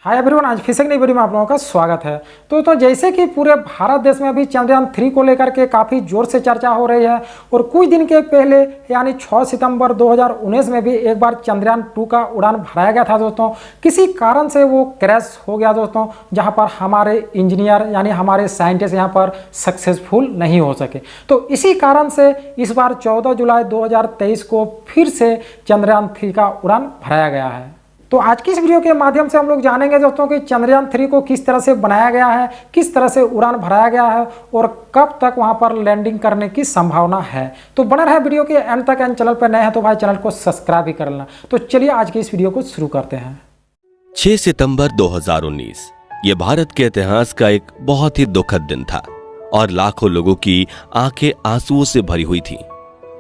Hi everyone, आज फिर से एक नई वीडियो में आप लोगों का स्वागत है। तो जैसे कि पूरे भारत देश में अभी चंद्रयान 3 को लेकर के काफ़ी जोर से चर्चा हो रही है और कुछ दिन के पहले यानी 6 सितंबर 2019 में भी एक बार चंद्रयान 2 का उड़ान भराया गया था दोस्तों। किसी कारण से वो क्रैश हो गया दोस्तों, जहाँ पर हमारे इंजीनियर यानी हमारे साइंटिस्ट यहाँ पर सक्सेसफुल नहीं हो सके। तो इसी कारण से इस बार 14 जुलाई 2023 को फिर से चंद्रयान 3 का उड़ान भराया गया है। तो आज की इस वीडियो के माध्यम से हम लोग जानेंगे दोस्तों कि चंद्रयान 3 को किस तरह से बनाया गया है, किस तरह से उड़ान भराया गया है और कब तक वहां पर लैंडिंग करने की संभावना है। तो बना रहे वीडियो के एंड तक। एंड चैनल पर नए हैं तो भाई चैनल को सब्सक्राइब भी कर लेना। तो चलिए आज की इस वीडियो को शुरू करते हैं। 6 सितंबर 2019 ये भारत के इतिहास का एक बहुत ही दुखद दिन था और लाखों लोगों की आंखें आंसुओं से भरी हुई थी।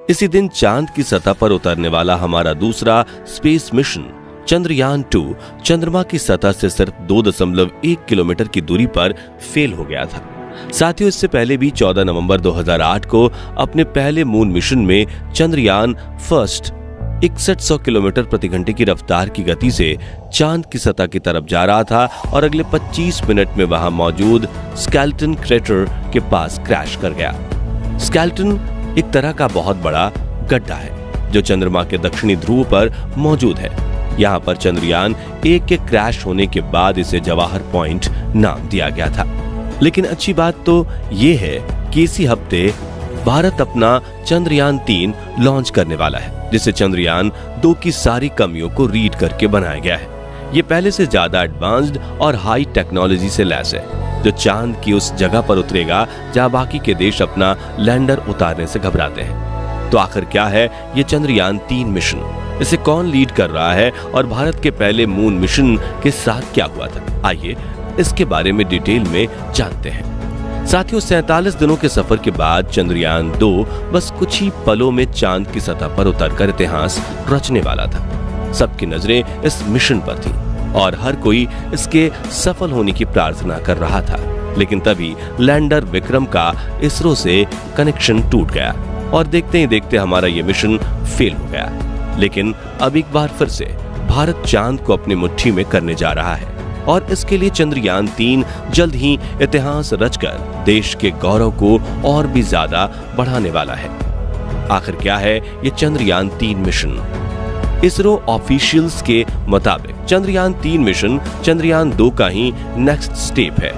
इसी दिन चांद की सतह पर उतरने वाला हमारा दूसरा स्पेस मिशन चंद्रयान 2 चंद्रमा की सतह से सिर्फ 2.1 किलोमीटर की दूरी पर फेल हो गया था। साथियों, इससे पहले भी 14 नवंबर 2008 को अपने पहले मून मिशन में चंद्रयान फर्स्ट 6100 किलोमीटर प्रति घंटे की रफ्तार की गति से चांद की सतह की तरफ जा रहा था और अगले 25 मिनट में वहां मौजूद स्केलेटन क्रेटर के पास क्रैश कर गया। स्केलेटन एक तरह का बहुत बड़ा गड्ढा है जो चंद्रमा के दक्षिणी ध्रुव पर मौजूद है। यहाँ पर चंद्रयान 1 के क्रैश होने के बाद इसे जवाहर पॉइंट नाम दिया गया था। लेकिन अच्छी बात तो ये है कि इसी हफ्ते भारत अपना चंद्रयान 3 लॉन्च करने वाला है, जिसे चंद्रयान 2 की सारी कमियों को रीड करके बनाया गया है। ये पहले से ज्यादा एडवांस्ड और हाई टेक्नोलॉजी से लैस है, जो चांद की उस जगह पर उतरेगा जहां बाकी के देश अपना लैंडर उतारने से घबराते हैं। तो आखिर क्या है ये चंद्रयान 3 मिशन, इसे कौन लीड कर रहा है और भारत के पहले मून मिशन के साथ क्या हुआ था, आइए इसके बारे में डिटेल में जानते हैं। साथियों, 47 दिनों के सफर के बाद चंद्रयान 2 बस कुछ ही पलों में चांद की सतह पर उतरकर इतिहास रचने वाला था। सबकी नजरें इस मिशन पर थी और हर कोई इसके सफल होने की प्रार्थना कर रहा था। लेकिन तभी लैंडर विक्रम का इसरो से कनेक्शन टूट गया और देखते ही देखते हमारा ये मिशन फेल हो गया। लेकिन अब एक बार फिर से भारत चांद को अपनी मुट्ठी में करने जा रहा है और इसके लिए चंद्रयान 3 जल्द ही इतिहास रचकर देश के गौरव को और भी ज्यादा बढ़ाने वाला है। आखिर क्या है ये चंद्रयान 3 मिशन? इसरो ऑफिशियल्स के मुताबिक चंद्रयान 3 मिशन चंद्रयान 2 का ही नेक्स्ट स्टेप है,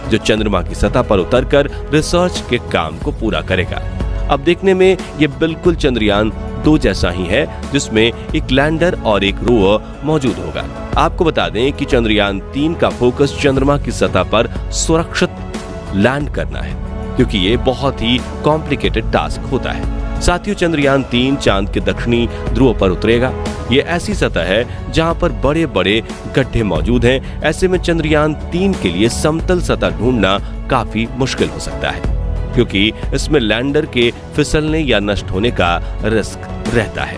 जो चंद्रमा की सतह पर उतरकर रिसर्च के काम को पूरा करेगा। अब देखने में ये बिल्कुल चंद्रयान 2 जैसा ही है, जिसमें एक लैंडर और एक रोवर मौजूद होगा। आपको बता दें कि चंद्रयान 3 का फोकस चंद्रमा की सतह पर सुरक्षित लैंड करना है, क्योंकि ये बहुत ही कॉम्प्लिकेटेड टास्क होता है। साथियों, चंद्रयान 3 चांद के दक्षिणी ध्रुव पर उतरेगा। ये ऐसी सतह है जहां पर बड़े बड़े गड्ढे मौजूद हैं। ऐसे में चंद्रयान 3 के लिए समतल सतह ढूंढना काफी मुश्किल हो सकता है, क्योंकि इसमें लैंडर के फिसलने या नष्ट होने का रिस्क रहता है।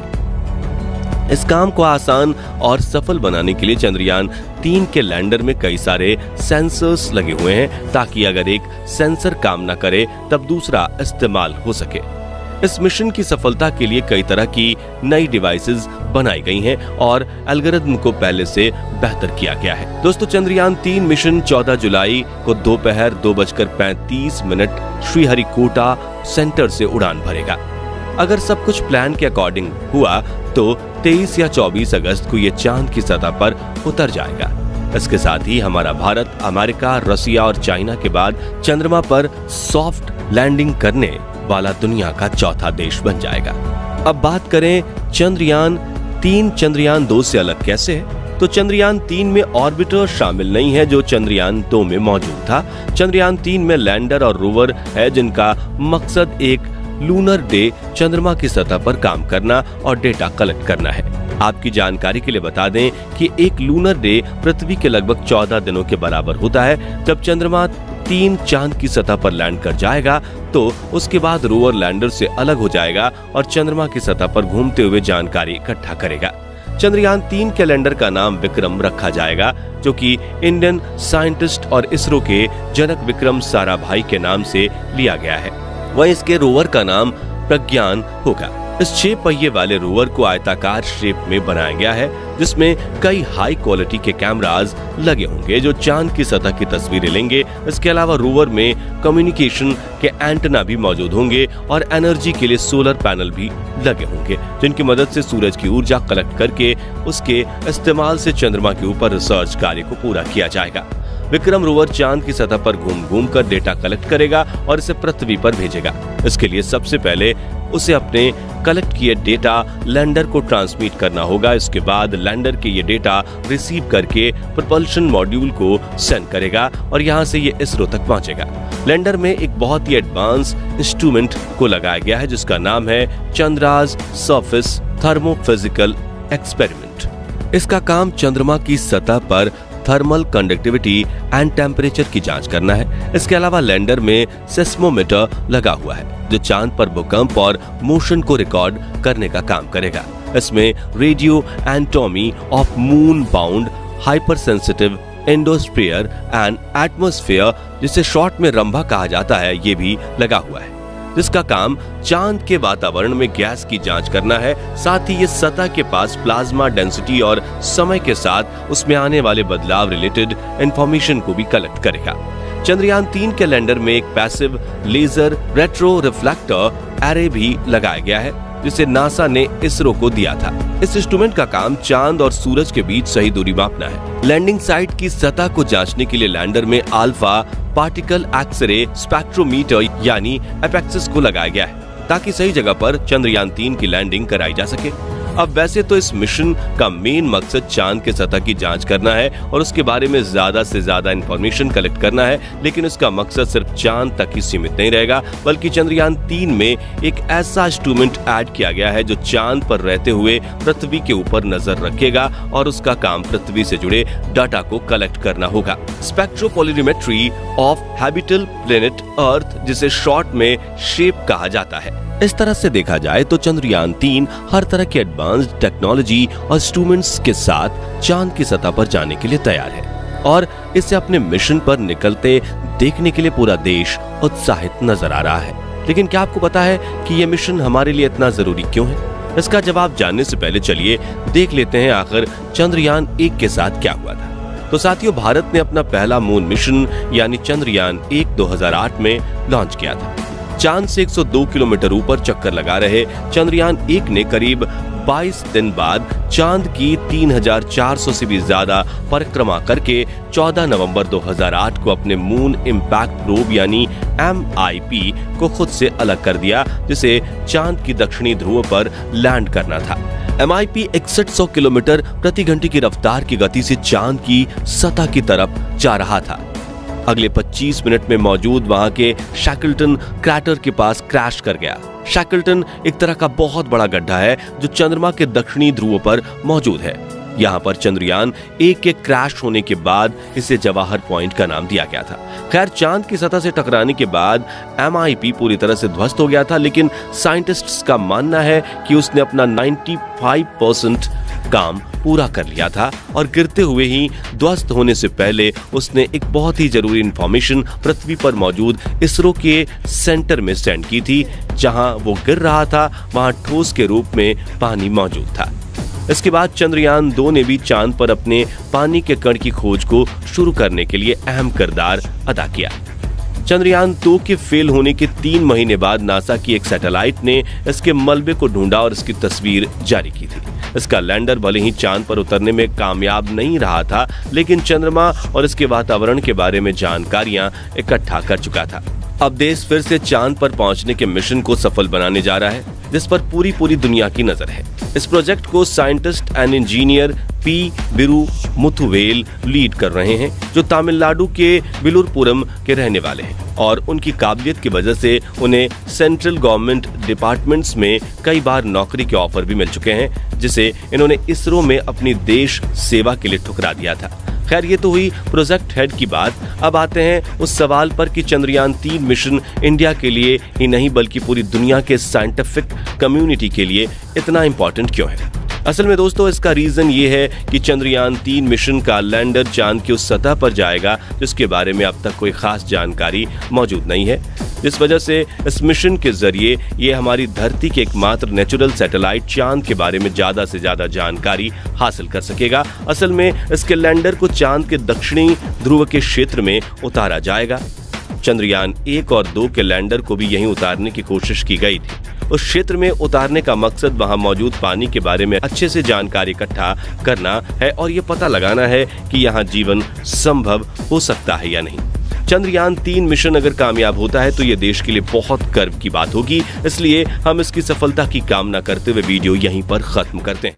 इस काम को आसान और सफल बनाने के लिए चंद्रयान 3 के लैंडर में कई सारे सेंसर्स लगे हुए हैं, ताकि अगर एक सेंसर काम न करे तब दूसरा इस्तेमाल हो सके। इस मिशन की सफलता के लिए कई तरह की नई डिवाइसेस बनाई गई हैं और एल्गोरिथम को पहले से बेहतर किया गया है। दोस्तों, चंद्रयान 3 मिशन 14 जुलाई को दोपहर 2:35 श्रीहरिकोटा सेंटर से उड़ान भरेगा। अगर सब कुछ प्लान के अकॉर्डिंग हुआ तो 23 या 24 अगस्त को ये चांद की सतह पर उतर जाएगा। इसके साथ ही हमारा भारत अमेरिका, रसिया और चाइना के बाद चंद्रमा पर सॉफ्ट लैंडिंग करने वाला दुनिया का चौथा देश बन जाएगा। अब बात करें चंद्रयान 3 चंद्रयान 2 से अलग कैसे है, तो चंद्रयान 3 में ऑर्बिटर शामिल नहीं है जो चंद्रयान 2 में मौजूद था। चंद्रयान 3 में लैंडर और रोवर है, जिनका मकसद एक लूनर डे चंद्रमा की सतह पर काम करना और डेटा कलेक्ट करना है। आपकी जानकारी के लिए बता दें कि एक लूनर डे पृथ्वी के लगभग 14 दिनों के बराबर होता है। जब चंद्रमा 3 चांद की सतह पर लैंड कर जाएगा तो उसके बाद रोवर लैंडर से अलग हो जाएगा और चंद्रमा की सतह पर घूमते हुए जानकारी इकट्ठा करेगा। चंद्रयान 3 के लैंडर का नाम विक्रम रखा जाएगा, जो कि इंडियन साइंटिस्ट और इसरो के जनक विक्रम साराभाई के नाम से लिया गया है। वहीं इसके रोवर का नाम प्रज्ञान होगा। इस 6 पहिए वाले रोवर को आयताकार शेप में बनाया गया है, जिसमें कई हाई क्वालिटी के कैमरास लगे होंगे जो चांद की सतह की तस्वीरें लेंगे। इसके अलावा रोवर में कम्युनिकेशन के एंटेना भी मौजूद होंगे और एनर्जी के लिए सोलर पैनल भी लगे होंगे, जिनकी मदद से सूरज की ऊर्जा कलेक्ट करके उसके इस्तेमाल से चंद्रमा के ऊपर रिसर्च कार्य को पूरा किया जाएगा। विक्रम रोवर चांद की सतह पर घूम घूम कर डेटा कलेक्ट करेगा और इसे पृथ्वी पर भेजेगा। इसके लिए सबसे पहले उसे अपने कलेक्ट किए डेटा लैंडर को ट्रांसमिट करना होगा। इसके बाद लैंडर के ये डेटा रिसीव करके propulsion मॉड्यूल को सेंड करेगा और यहाँ से ये इसरो तक पहुंचेगा। लैंडर में एक बहुत ही एडवांस इंस्ट्रूमेंट को लगाया गया है जिसका नाम है चंद्रास सरफेस थर्मोफिजिकल एक्सपेरिमेंट। इसका काम चंद्रमा की सतह पर थर्मल कंडक्टिविटी एंड टेम्परेचर की जांच करना है। इसके अलावा लैंडर में सेस्मोमीटर लगा हुआ है जो चांद पर भूकंप और मोशन को रिकॉर्ड करने का काम करेगा। इसमें radio anatomy of moon bound hyper sensitive endosphere and atmosphere, जिसे शॉर्ट में रंभा कहा जाता है, ये भी लगा हुआ है, जिसका काम चांद के वातावरण में गैस की जांच करना है। साथ ही ये सतह के पास प्लाज्मा डेंसिटी और समय के साथ उसमें आने वाले बदलाव रिलेटेड इंफॉर्मेशन को भी कलेक्ट करेगा। चंद्रयान 3 के लैंडर में एक passive laser retro reflector array भी लगाया गया है जिसे नासा ने इसरो को दिया था। इस इंस्ट्रूमेंट का काम चांद और सूरज के बीच सही दूरी मापना है। लैंडिंग साइट की सतह को जांचने के लिए लैंडर में अल्फा पार्टिकल एक्सरे स्पेक्ट्रोमीटर यानी एपेक्सिस को लगाया गया है ताकि सही जगह पर चंद्रयान 3 की लैंडिंग कराई जा सके। अब वैसे तो इस मिशन का मेन मकसद चांद के सतह की जांच करना है और उसके बारे में ज्यादा से ज्यादा इंफॉर्मेशन कलेक्ट करना है, लेकिन इसका मकसद सिर्फ चांद तक ही सीमित नहीं रहेगा, बल्कि चंद्रयान 3 में एक ऐसा इंस्ट्रूमेंट ऐड किया गया है जो चांद पर रहते हुए पृथ्वी के ऊपर नजर रखेगा और उसका काम पृथ्वी से जुड़े डाटा को कलेक्ट करना होगा। स्पेक्ट्रोपोलरिमेट्री ऑफ हैबिटेबल प्लेनेट अर्थ, जिसे शॉर्ट में शेप कहा जाता है। इस तरह से देखा जाए तो चंद्रयान 3 हर तरह की एडवांस्ड टेक्नोलॉजी और इंस्ट्रूमेंट्स के साथ चांद की सतह पर जाने के लिए तैयार है और इसे अपने मिशन पर निकलते देखने के लिए पूरा देश उत्साहित नजर आ रहा है। लेकिन क्या आपको पता है कि ये मिशन हमारे लिए इतना जरूरी क्यों है? इसका जवाब जानने से पहले चलिए देख लेते हैं आखिर चंद्रयान 1 के साथ क्या हुआ था। तो साथियों, भारत ने अपना पहला मून मिशन यानी चंद्रयान 1 2008 में लॉन्च किया था। चांद से 102 किलोमीटर ऊपर चक्कर लगा रहे चंद्रयान 1 ने करीब 22 दिन बाद चांद की 3400 से भी ज्यादा परिक्रमा करके 14 नवंबर 2008 को अपने मून इम्पैक्ट प्रोब यानी MIP को खुद से अलग कर दिया, जिसे चांद की दक्षिणी ध्रुव पर लैंड करना था। MIP 6100 किलोमीटर प्रति घंटे की रफ्तार की गति से चांद की सतह की तरफ जा रहा था। अगले 25 मिनट में मौजूद वहां के शैकल्टन क्रैटर के पास क्रैश कर गया। शैकल्टन एक तरह का बहुत बड़ा गड्ढा है जो चंद्रमा के दक्षिणी ध्रुव पर मौजूद है। यहाँ पर चंद्रयान 1 के क्रैश होने के बाद इसे जवाहर पॉइंट का नाम दिया गया था। खैर, चांद की सतह से टकराने के बाद MIP पूरी तरह से ध्वस्त हो गया था, लेकिन साइंटिस्ट्स का मानना है कि उसने अपना 95% काम पूरा कर लिया था और गिरते हुए ही ध्वस्त होने से पहले उसने एक बहुत ही जरूरी इंफॉर्मेशन पृथ्वी पर मौजूद इसरो के सेंटर में सेंड की थी। जहां वो गिर रहा था वहां ठोस के रूप में पानी मौजूद था। इसके बाद चंद्रयान 2 ने भी चांद पर अपने पानी के कण की खोज को शुरू करने के लिए अहम किरदार अदा किया। चंद्रयान 2 के फेल होने के 3 महीने बाद नासा की एक सैटेलाइट ने इसके मलबे को ढूंढा और इसकी तस्वीर जारी की थी। इसका लैंडर भले ही चांद पर उतरने में कामयाब नहीं रहा था, लेकिन चंद्रमा और इसके वातावरण के बारे में जानकारियां इकट्ठा कर चुका था। अब देश फिर से चांद पर पहुंचने के मिशन को सफल बनाने जा रहा है, जिस पर पूरी दुनिया की नजर है। इस प्रोजेक्ट को scientist and engineer P. Biru Muthuvel lead कर रहे हैं, जो तमिलनाडु के विलुरपुरम के रहने वाले हैं और उनकी काबिलियत की वजह से उन्हें सेंट्रल गवर्नमेंट डिपार्टमेंट्स में कई बार नौकरी के ऑफर भी मिल चुके हैं, जिसे इन्होंने इसरो में अपनी देश सेवा के लिए ठुकरा दिया था। खैर, ये तो हुई प्रोजेक्ट हेड की बात। अब आते हैं उस सवाल पर कि चंद्रयान 3 मिशन इंडिया के लिए ही नहीं बल्कि पूरी दुनिया के साइंटिफिक कम्युनिटी के लिए इतना इम्पोर्टेंट क्यों है। असल में दोस्तों, इसका रीजन ये है कि चंद्रयान 3 मिशन का लैंडर चांद की उस सतह पर जाएगा जिसके बारे में अब तक कोई खास जानकारी मौजूद नहीं है। जिस वजह से इस मिशन के जरिए ये हमारी धरती के एकमात्र नेचुरल सैटेलाइट चांद के बारे में ज्यादा से ज्यादा जानकारी हासिल कर सकेगा। असल में इसके लैंडर को चांद के दक्षिणी ध्रुव के क्षेत्र में उतारा जाएगा। चंद्रयान 1 और 2 के लैंडर को भी यहीं उतारने की कोशिश की गई थी। उस क्षेत्र में उतारने का मकसद वहां मौजूद पानी के बारे में अच्छे से जानकारी इकट्ठा करना है और ये पता लगाना है कि यहाँ जीवन संभव हो सकता है या नहीं। चंद्रयान 3 मिशन अगर कामयाब होता है तो ये देश के लिए बहुत गर्व की बात होगी, इसलिए हम इसकी सफलता की कामना करते हुए वीडियो यहीं पर खत्म करते हैं।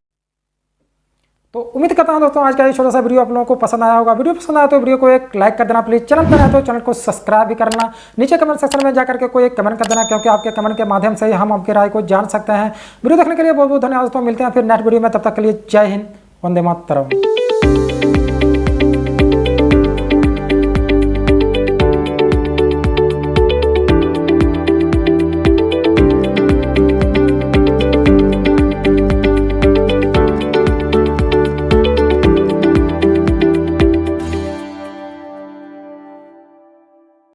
तो उम्मीद करता हूं दोस्तों आज का ये छोटा सा वीडियो आप लोगों को पसंद आया होगा। वीडियो पसंद आया तो वीडियो को एक लाइक कर देना प्लीज। चैनल पर आए तो चैनल को सब्सक्राइब भी करना। नीचे कमेंट सेक्शन में जाकर के कोई एक कमेंट कर देना, क्योंकि आपके कमेंट के माध्यम से ही हम आपकी राय को जान सकते हैं। वीडियो देखने के लिए बहुत बहुत धन्यवाद दोस्तों। मिलते हैं फिर नेक्स्ट वीडियो में, तब तक के लिए जय हिंद, वंदे मातरम।